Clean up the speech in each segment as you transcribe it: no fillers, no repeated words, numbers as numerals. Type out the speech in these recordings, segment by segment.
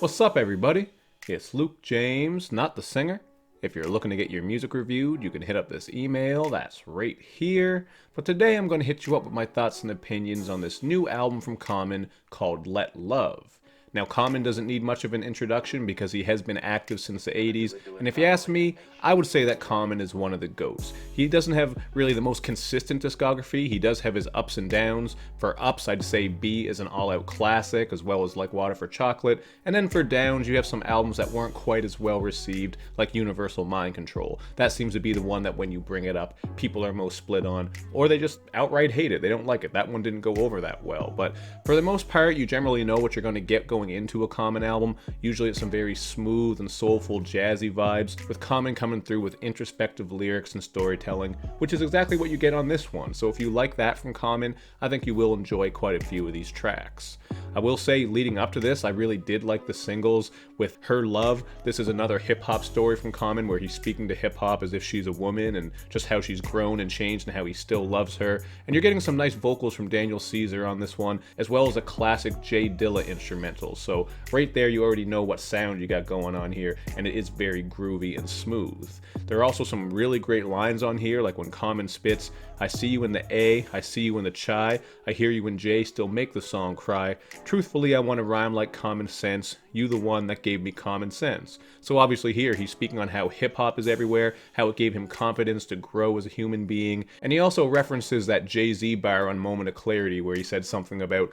What's up, everybody? It's Luke James, not the singer. If you're looking to get your music reviewed, you can hit up this email that's right here. But today I'm going to hit you up with my thoughts and opinions on this new album from Common called Let Love. Now, Common doesn't need much of an introduction because he has been active since the 80s, and if you ask me, I would say that Common is one of the GOATs. He doesn't have really the most consistent discography. He does have his ups and downs. For ups, I'd say B is an all-out classic, as well as Like Water for Chocolate, and then for downs, you have some albums that weren't quite as well received, like Universal Mind Control. That seems to be the one that when you bring it up, people are most split on, or they just outright hate it. They don't like it. That one didn't go over that well, but for the most part, you generally know what you're going to get going into a Common album. Usually it's some very smooth and soulful jazzy vibes, with Common coming through with introspective lyrics and storytelling, which is exactly what you get on this one. So if you like that from Common, I think you will enjoy quite a few of these tracks. I will say, leading up to this, I really did like the singles with Her Love. This is another hip-hop story from Common where he's speaking to hip-hop as if she's a woman and just how she's grown and changed and how he still loves her. And you're getting some nice vocals from Daniel Caesar on this one, as well as a classic Jay Dilla instrumental. So right there, you already know what sound you got going on here, and it is very groovy and smooth. There are also some really great lines on here, like when Common spits, "I see you in the A, I see you in the chai, I hear you and Jay still make the song cry. Truthfully, I want to rhyme like common sense. You the one that gave me common sense." So obviously here, he's speaking on how hip-hop is everywhere, how it gave him confidence to grow as a human being. And he also references that Jay-Z bar on Moment of Clarity where he said something about,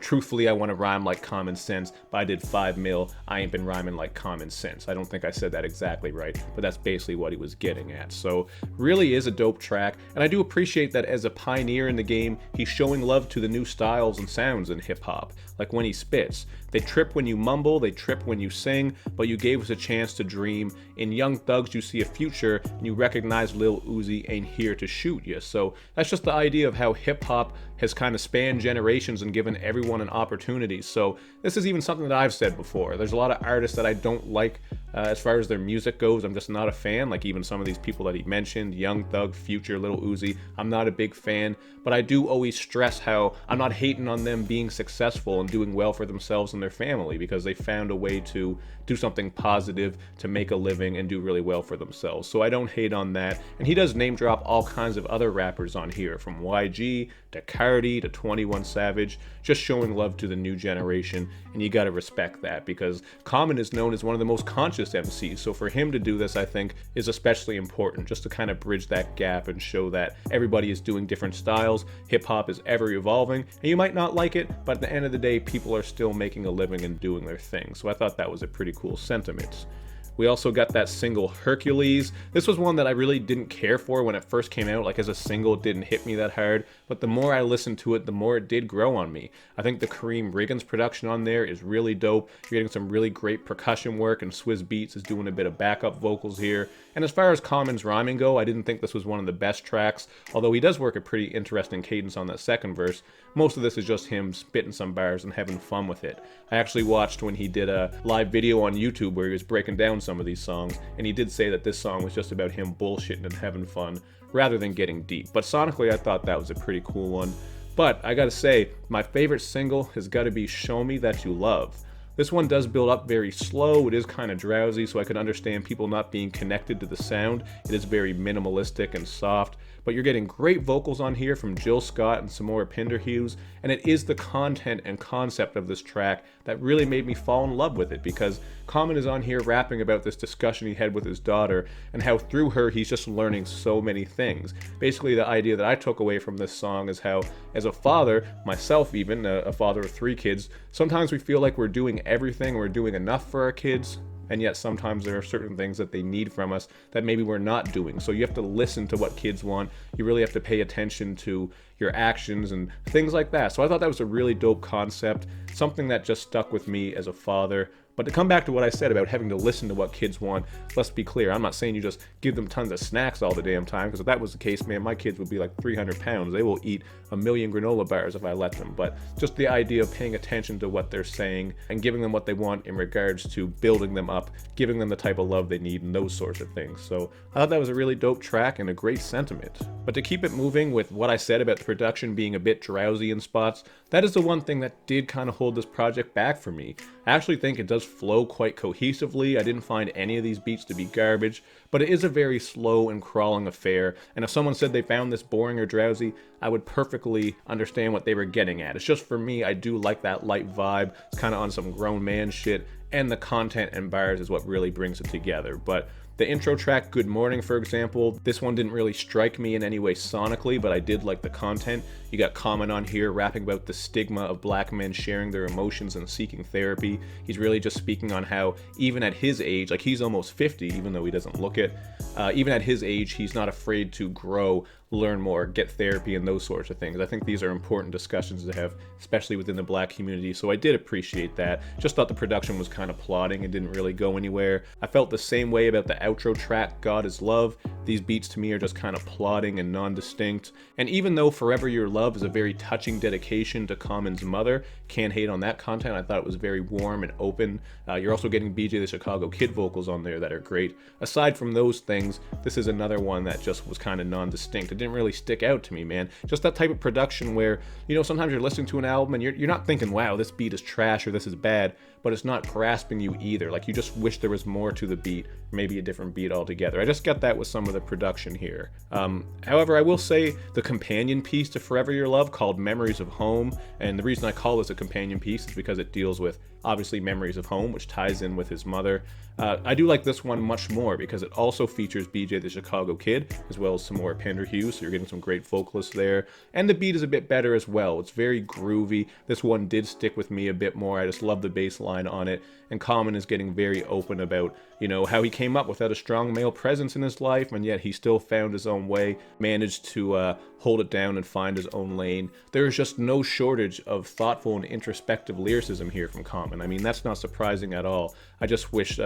truthfully, I want to rhyme like common sense, but I did 5 mil, I ain't been rhyming like common sense. I don't think I said that exactly right, but that's basically what he was getting at. So really is a dope track, and I do appreciate that as a pioneer in the game, he's showing love to the new styles and sounds in hip-hop, like when he spits. They trip when you mumble, they trip when you sing, but you gave us a chance to dream. In Young Thugs, you see a future, and you recognize Lil Uzi ain't here to shoot you. So that's just the idea of how hip-hop has kind of spanned generations and given everyone an opportunity. So this is even something that I've said before. There's a lot of artists that I don't like as far as their music goes. I'm just not a fan, like even some of these people that he mentioned, Young Thug, Future, Lil Uzi. I'm not a big fan, but I do always stress how I'm not hating on them being successful and doing well for themselves and their family, because they found a way to do something positive, to make a living and do really well for themselves. So I don't hate on that. And he does name drop all kinds of other rappers on here, from YG to Cardi to 21 Savage, just showing love to the new generation. And you gotta respect that, because Common is known as one of the most conscious MCs. So for him to do this, I think, is especially important, just to kind of bridge that gap and show that everybody is doing different styles. Hip hop is ever evolving, and you might not like it, but at the end of the day, people are still making a living and doing their thing. So I thought that was a pretty cool sentiment. We also got that single Hercules. This was one that I really didn't care for when it first came out. Like as a single, it didn't hit me that hard. But the more I listened to it, the more it did grow on me. I think the Kareem Riggins production on there is really dope. You're getting some really great percussion work, and Swizz Beatz is doing a bit of backup vocals here. And as far as Common's rhyming go, I didn't think this was one of the best tracks, although he does work a pretty interesting cadence on that second verse. Most of this is just him spitting some bars and having fun with it. I actually watched when he did a live video on YouTube where he was breaking down some of these songs, and he did say that this song was just about him bullshitting and having fun rather than getting deep. But sonically, I thought that was a pretty cool one. But I gotta say, my favorite single has gotta be Show Me That You Love. This one does build up very slow, it is kind of drowsy, so I can understand people not being connected to the sound. It is very minimalistic and soft, but you're getting great vocals on here from Jill Scott and Samora Pinderhughes, and it is the content and concept of this track that really made me fall in love with it, because Common is on here rapping about this discussion he had with his daughter, and how through her he's just learning so many things. Basically, the idea that I took away from this song is how, as a father, myself even, a father of 3 kids, sometimes we feel like we're doing everything, we're doing enough for our kids, and yet sometimes there are certain things that they need from us that maybe we're not doing. So you have to listen to what kids want. You really have to pay attention to your actions and things like that. So I thought that was a really dope concept, something that just stuck with me as a father. But to come back to what I said about having to listen to what kids want, let's be clear, I'm not saying you just give them tons of snacks all the damn time, because if that was the case, man, my kids would be like 300 pounds. They will eat a million granola bars if I let them. But just the idea of paying attention to what they're saying and giving them what they want in regards to building them up, giving them the type of love they need, and those sorts of things. So I thought that was a really dope track and a great sentiment. But to keep it moving with what I said about the production being a bit drowsy in spots, that is the one thing that did kind of hold this project back for me. I actually think it does flow quite cohesively. I didn't find any of these beats to be garbage, but it is a very slow and crawling affair, and if someone said they found this boring or drowsy, I would perfectly understand what they were getting at. It's just for me, I do like that light vibe. It's kind of on some grown man shit, and the content and bars is what really brings it together. But the intro track, Good Morning, for example, this one didn't really strike me in any way sonically, but I did like the content. You got Common on here rapping about the stigma of black men sharing their emotions and seeking therapy. He's really just speaking on how, even at his age, like he's almost 50, even though he doesn't look it, even at his age, he's not afraid to grow, learn more, get therapy, and those sorts of things. I think these are important discussions to have, especially within the black community, so I did appreciate that. Just thought the production was kind of plodding and didn't really go anywhere. I felt the same way about the outro track, God Is Love. These beats to me are just kind of plodding and non-distinct. And even though Forever Your Love is a very touching dedication to Common's mother, can't hate on that content. I thought it was very warm and open. You're also getting BJ the Chicago Kid vocals on there that are great. Aside from those things, this is another one that just was kind of non-distinct. It didn't really stick out to me, man. Just that type of production where, you know, sometimes you're listening to an album and you're not thinking, wow, this beat is trash or this is bad, but it's not grasping you either. Like, you just wish there was more to the beat, maybe a different beat altogether. I just got that with some of the production here. However, I will say the companion piece to Forever Your Love, called Memories of Home, and the reason I call this a companion piece is because it deals with, obviously, memories of home, which ties in with his mother. I do like this one much more because it also features BJ the Chicago Kid, as well as some more Pender Hughes, so you're getting some great vocalists there. And the beat is a bit better as well. It's very groovy. This one did stick with me a bit more. I just love the bass line on it. And Common is getting very open about, you know, how he came up without a strong male presence in his life, and yet he still found his own way, managed to hold it down and find his own lane. There is just no shortage of thoughtful and introspective lyricism here from Common. I mean, that's not surprising at all. I just wish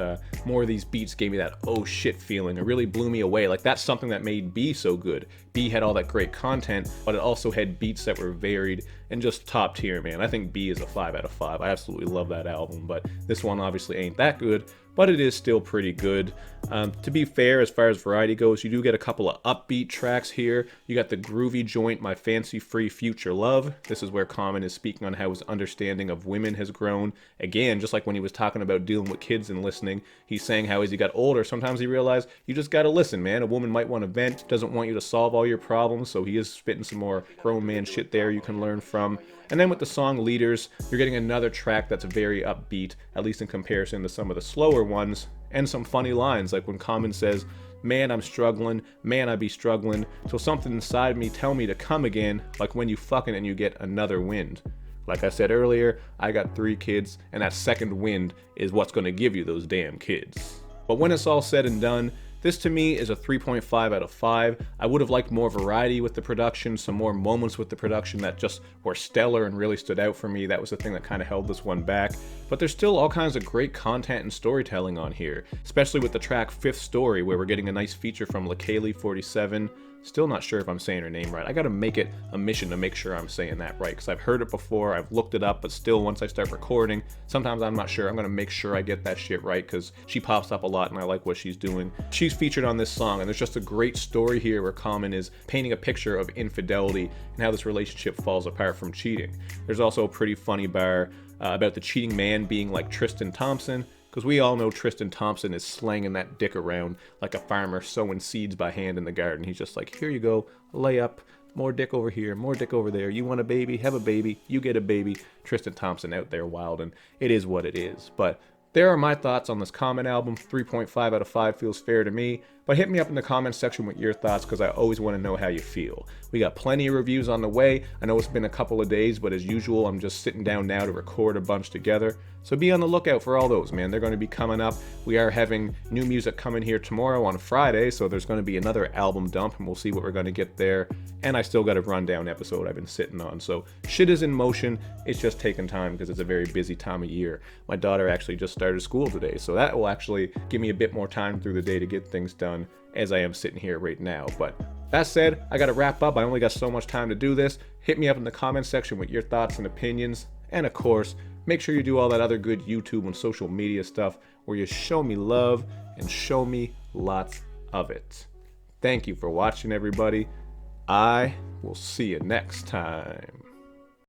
more of these beats gave me that oh shit feeling. It really blew me away. Like, that's something that made B so good. B had all that great content, but it also had beats that were varied and just top tier, man. I think B is a 5 out of 5. I absolutely love that album, but this one obviously ain't that good, but it is still pretty good. To be fair, as far as variety goes, you do get a couple of upbeat tracks here. You got the groovy joint, My Fancy Free Future Love. This is where Common is speaking on how his understanding of women has grown. Again, just like when he was talking about dealing with kids and listening, he's saying how as he got older, sometimes he realized you just gotta listen, man. A woman might want to vent, doesn't want you to solve all your problems, so he is spitting some more grown man shit there you can learn from. And then with the song Leaders, you're getting another track that's very upbeat, at least in comparison to some of the slower ones, and some funny lines, like when Common says, man, I'm struggling, man, I be struggling, till something inside me tell me to come again, like when you fucking and you get another wind. Like I said earlier, I got 3 kids, and that second wind is what's gonna give you those damn kids. But when it's all said and done, this to me is a 3.5 out of 5. I would have liked more variety with the production, some more moments with the production that just were stellar and really stood out for me. That was the thing that kind of held this one back. But there's still all kinds of great content and storytelling on here, especially with the track Fifth Story, where we're getting a nice feature from LaKaylee47. Still not sure if I'm saying her name right. I gotta make it a mission to make sure I'm saying that right, because I've heard it before, I've looked it up, but still, once I start recording, sometimes I'm not sure. I'm gonna make sure I get that shit right, because she pops up a lot and I like what she's doing. She's featured on this song, and there's just a great story here where Common is painting a picture of infidelity and how this relationship falls apart from cheating. There's also a pretty funny bar about the cheating man being like Tristan Thompson, because we all know Tristan Thompson is slanging that dick around like a farmer sowing seeds by hand in the garden. He's just like, here you go, lay up, more dick over here, more dick over there. You want a baby? Have a baby. You get a baby. Tristan Thompson out there wild, and it is what it is. But there are my thoughts on this Common album. 3.5 out of 5 feels fair to me. But hit me up in the comments section with your thoughts, because I always want to know how you feel. We got plenty of reviews on the way. I know it's been a couple of days, but as usual, I'm just sitting down now to record a bunch together. So be on the lookout for all those, man. They're going to be coming up. We are having new music coming here tomorrow on Friday, so there's going to be another album dump, and we'll see what we're going to get there. And I still got a rundown episode I've been sitting on. So shit is in motion. It's just taking time because it's a very busy time of year. My daughter actually just started school today, so that will actually give me a bit more time through the day to get things done, as I am sitting here right now. But that said, I gotta wrap up. I only got so much time to do this. Hit me up in the comments section with your thoughts and opinions. And of course, make sure you do all that other good YouTube and social media stuff where you show me love and show me lots of it. Thank you for watching, everybody, I will see you next time.